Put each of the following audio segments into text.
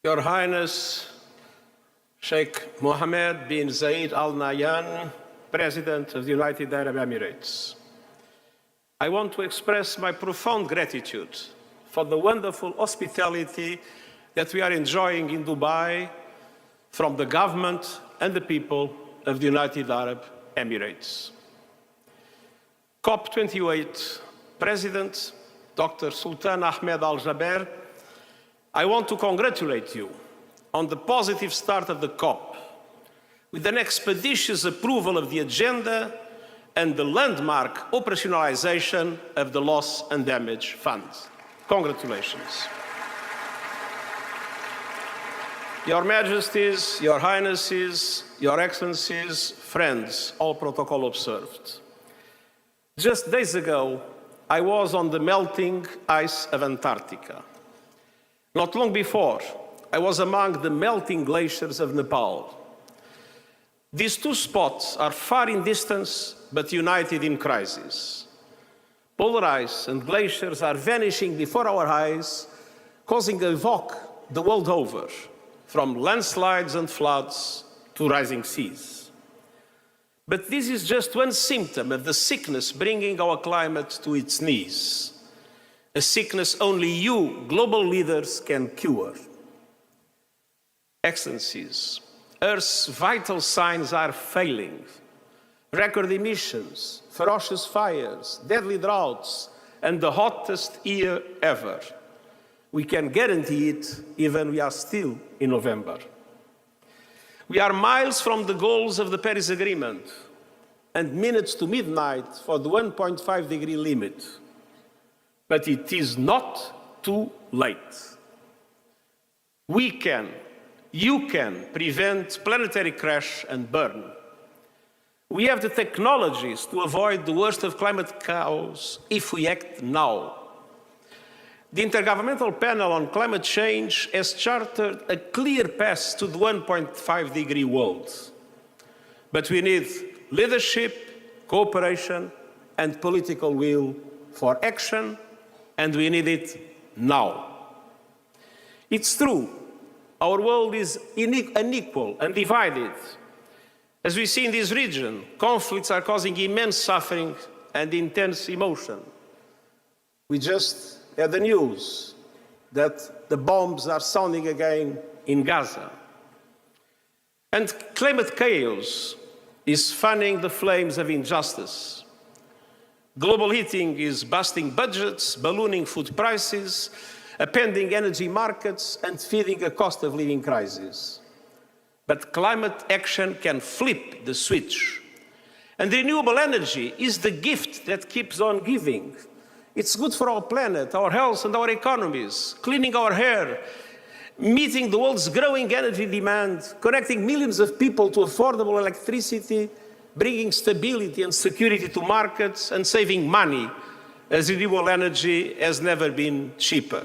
Your Highness Sheikh Mohammed bin Zayed Al Nahyan, President of the United Arab Emirates. I want to express my profound gratitude for the wonderful hospitality that we are enjoying in Dubai from the government and the people of the United Arab Emirates. COP28 President Dr. Sultan Ahmed Al Jaber, I want to congratulate you on the positive start of the COP, with an expeditious approval of the agenda and the landmark operationalization of the Loss and Damage Fund. Congratulations. Your Majesties, Your Highnesses, Your Excellencies, friends, all protocol observed. Just days ago, I was on the melting ice of Antarctica. Not long before, I was among the melting glaciers of Nepal. These two spots are far in distance, but united in crisis. Polar ice and glaciers are vanishing before our eyes, causing havoc the world over, from landslides and floods to rising seas. But this is just one symptom of the sickness bringing our climate to its knees, a sickness only you, global leaders, can cure. Excellencies, Earth's vital signs are failing. Record emissions, ferocious fires, deadly droughts, and the hottest year ever. We can guarantee it even we are still in November. We are miles from the goals of the Paris Agreement and minutes to midnight for the 1.5-degree limit. But it is not too late. We can, you can prevent planetary crash and burn. We have the technologies to avoid the worst of climate chaos if we act now. The Intergovernmental Panel on Climate Change has charted a clear path to the 1.5-degree world. But we need leadership, cooperation, and political will for action, and we need it now. It's true, our world is unequal and divided. As we see in this region, conflicts are causing immense suffering and intense emotion. We just had the news that the bombs are sounding again in Gaza. And climate chaos is fanning the flames of injustice. Global heating is busting budgets, ballooning food prices, upending energy markets, and feeding a cost of living crisis. But climate action can flip the switch. And renewable energy is the gift that keeps on giving. It's good for our planet, our health, and our economies, cleaning our air, meeting the world's growing energy demand, connecting millions of people to affordable electricity, bringing stability and security to markets, and saving money, as renewable energy has never been cheaper.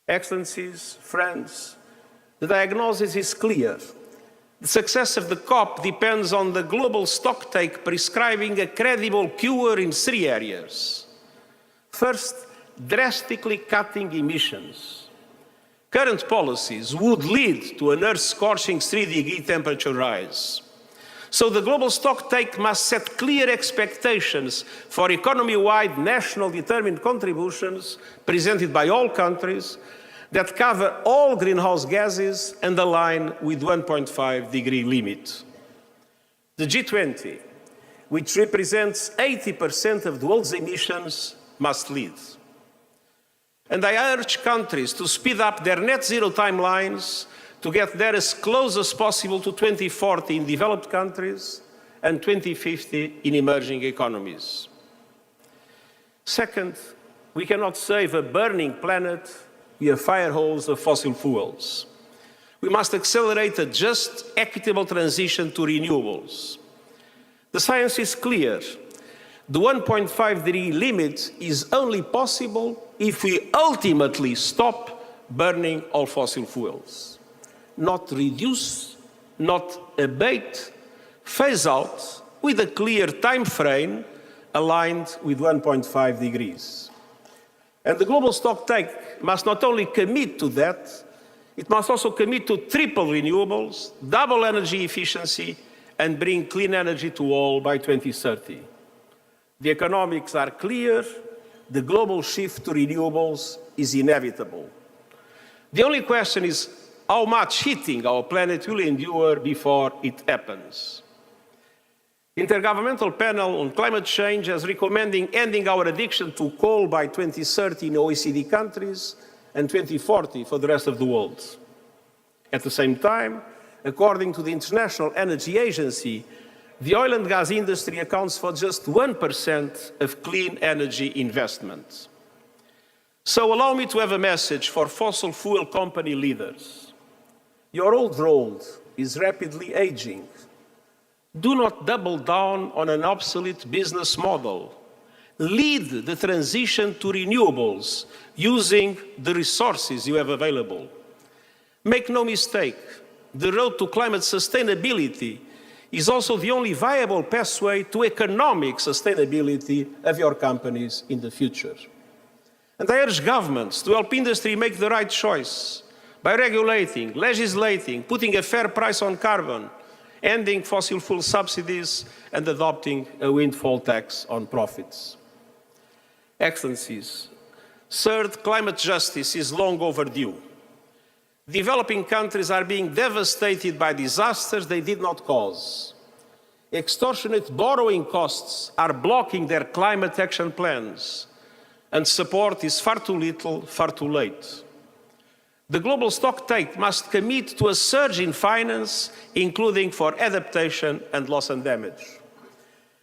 Excellencies, friends, the diagnosis is clear. The success of the COP depends on the global stocktake prescribing a credible cure in 3 areas. First, drastically cutting emissions. Current policies would lead to an earth-scorching 3-degree temperature rise. So the global stocktake must set clear expectations for economy-wide national determined contributions presented by all countries that cover all greenhouse gases and align with 1.5-degree limit. The G20, which represents 80% of the world's emissions, must lead. And I urge countries to speed up their net zero timelines to get there as close as possible to 2040 in developed countries and 2050 in emerging economies. Second, we cannot save a burning planet via fire holes of fossil fuels. We must accelerate a just, equitable transition to renewables. The science is clear. The 1.5-degree limit is only possible if we ultimately stop burning all fossil fuels. Not reduce, not abate, phase out with a clear time frame aligned with 1.5 degrees. And the global stocktake must not only commit to that, It must also commit to triple renewables, double energy efficiency, and bring clean energy to all by 2030. The economics are clear. The global shift to renewables is inevitable. The only question is how much heating our planet will endure before it happens. The Intergovernmental Panel on Climate Change is recommending ending our addiction to coal by 2030 in OECD countries and 2040 for the rest of the world. At the same time, according to the International Energy Agency, the oil and gas industry accounts for just 1% of clean energy investment. So allow me to have a message for fossil fuel company leaders. Your old road is rapidly aging. Do not double down on an obsolete business model. Lead the transition to renewables using the resources you have available. Make no mistake, the road to climate sustainability is also the only viable pathway to economic sustainability of your companies in the future. And I urge governments to help industry make the right choice by regulating, legislating, putting a fair price on carbon, ending fossil fuel subsidies, and adopting a windfall tax on profits. Excellencies, third, climate justice is long overdue. Developing countries are being devastated by disasters they did not cause. Extortionate borrowing costs are blocking their climate action plans, and support is far too little, far too late. The global stocktake must commit to a surge in finance, including for adaptation and loss and damage.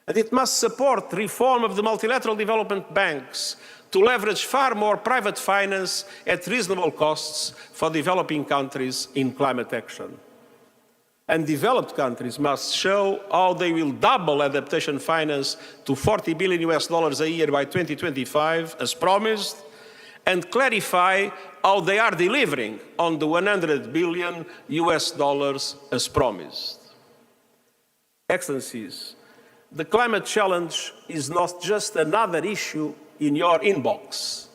And it must support reform of the multilateral development banks to leverage far more private finance at reasonable costs for developing countries in climate action. And developed countries must show how they will double adaptation finance to $40 billion a year by 2025, as promised, and clarify how they are delivering on the $100 billion as promised. Excellencies, the climate challenge is not just another issue in your inbox.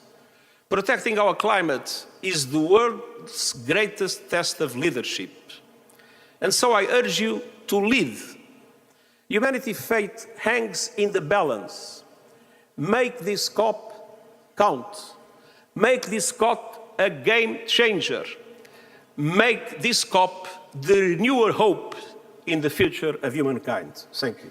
Protecting our climate is the world's greatest test of leadership. And so I urge you to lead. Humanity's fate hangs in the balance. Make this COP count. Make this COP a game changer. Make this COP the renewal hope in the future of humankind. Thank you.